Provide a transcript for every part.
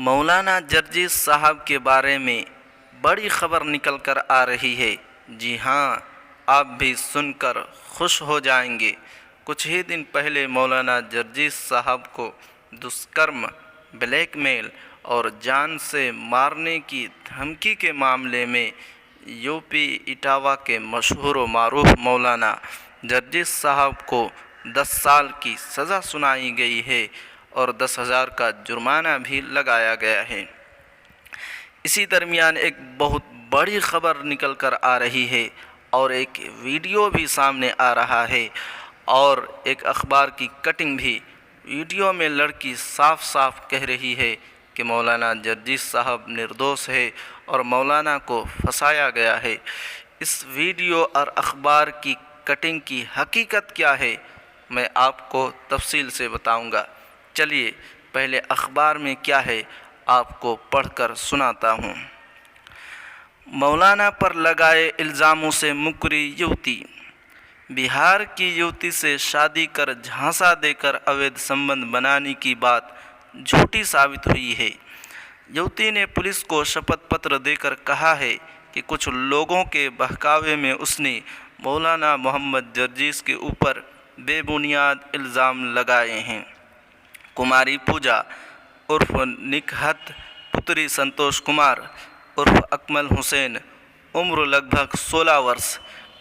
मौलाना जर्जिस साहब के बारे में बड़ी खबर निकल कर आ रही है। जी हाँ, आप भी सुनकर खुश हो जाएंगे। कुछ ही दिन पहले मौलाना जर्जिस साहब को दुष्कर्म, ब्लैकमेल और जान से मारने की धमकी के मामले में यूपी इटावा के मशहूर व मारूफ मौलाना जर्जिस साहब को 10 साल की सज़ा सुनाई गई है और 10,000 का जुर्माना भी लगाया गया है। इसी दरमियान एक बहुत बड़ी खबर निकल कर आ रही है और एक वीडियो भी सामने आ रहा है और एक अखबार की कटिंग भी। वीडियो में लड़की साफ साफ कह रही है कि मौलाना जर्जिस साहब निर्दोष है और मौलाना को फंसाया गया है। इस वीडियो और अखबार की कटिंग की हकीकत क्या है, मैं आपको तफसील से बताऊंगा। चलिए पहले अखबार में क्या है आपको पढ़कर सुनाता हूँ। मौलाना पर लगाए इल्ज़ामों से मुकरी युवती। बिहार की युवती से शादी कर झांसा देकर अवैध संबंध बनाने की बात झूठी साबित हुई है। युवती ने पुलिस को शपथ पत्र देकर कहा है कि कुछ लोगों के बहकावे में उसने मौलाना मोहम्मद जर्जिस के ऊपर बेबुनियाद इल्ज़ाम लगाए हैं। कुमारी पूजा उर्फ निकहत पुत्री संतोष कुमार उर्फ अकमल हुसैन, उम्र लगभग 16 वर्ष,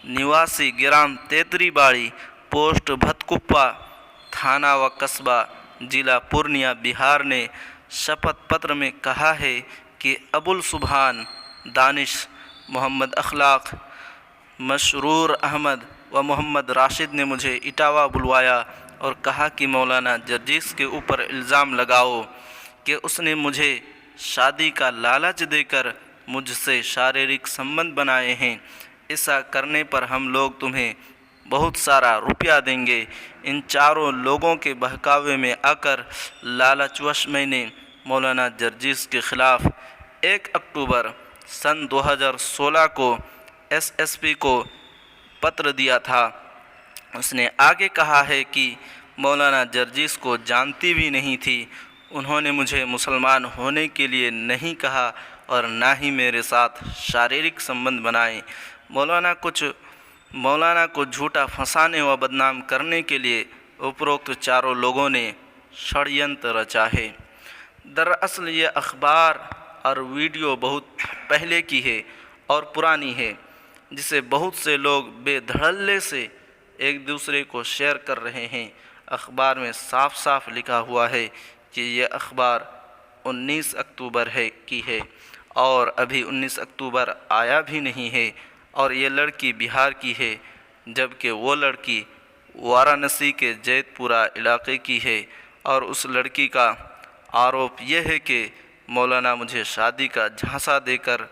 निवासी ग्राम तेतरीबाड़ी, पोस्ट भतकुप्पा, थाना व कस्बा, जिला पूर्णिया, बिहार ने शपथ पत्र में कहा है कि अबुल सुभान, दानिश, मोहम्मद अखलाक, मशरूर अहमद व मोहम्मद राशिद ने मुझे इटावा बुलवाया और कहा कि मौलाना जर्जिस के ऊपर इल्ज़ाम लगाओ कि उसने मुझे शादी का लालच देकर मुझसे शारीरिक संबंध बनाए हैं। ऐसा करने पर हम लोग तुम्हें बहुत सारा रुपया देंगे। इन चारों लोगों के बहकावे में आकर लालचवश मैंने मौलाना जर्जिस के ख़िलाफ़ 1 अक्टूबर सन 2016 को एसएसपी को पत्र दिया था। उसने आगे कहा है कि मौलाना जर्जिस को जानती भी नहीं थी। उन्होंने मुझे मुसलमान होने के लिए नहीं कहा और ना ही मेरे साथ शारीरिक संबंध बनाए। मौलाना को झूठा फंसाने व बदनाम करने के लिए उपरोक्त चारों लोगों ने षड्यंत्र रचा है। दरअसल ये अखबार और वीडियो बहुत पहले की है और पुरानी है, जिसे बहुत से लोग बेधड़ल्ले से एक दूसरे को शेयर कर रहे हैं। अखबार में साफ साफ लिखा हुआ है कि यह अखबार 19 अक्टूबर की है और अभी 19 अक्टूबर आया भी नहीं है और ये लड़की बिहार की है, जबकि वो लड़की वाराणसी के जैतपुरा इलाके की है और उस लड़की का आरोप यह है कि मौलाना मुझे शादी का झांसा देकर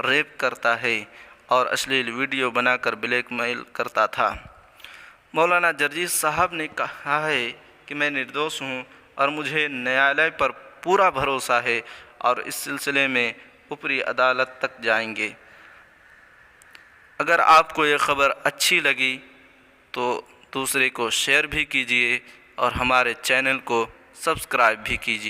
रेप करता है और अश्लील वीडियो बनाकर ब्लैकमेल करता था। मौलाना जर्जिस साहब ने कहा है कि मैं निर्दोष हूँ और मुझे न्यायालय पर पूरा भरोसा है और इस सिलसिले में ऊपरी अदालत तक जाएंगे। अगर आपको ये ख़बर अच्छी लगी तो दूसरे को शेयर भी कीजिए और हमारे चैनल को सब्सक्राइब भी कीजिए।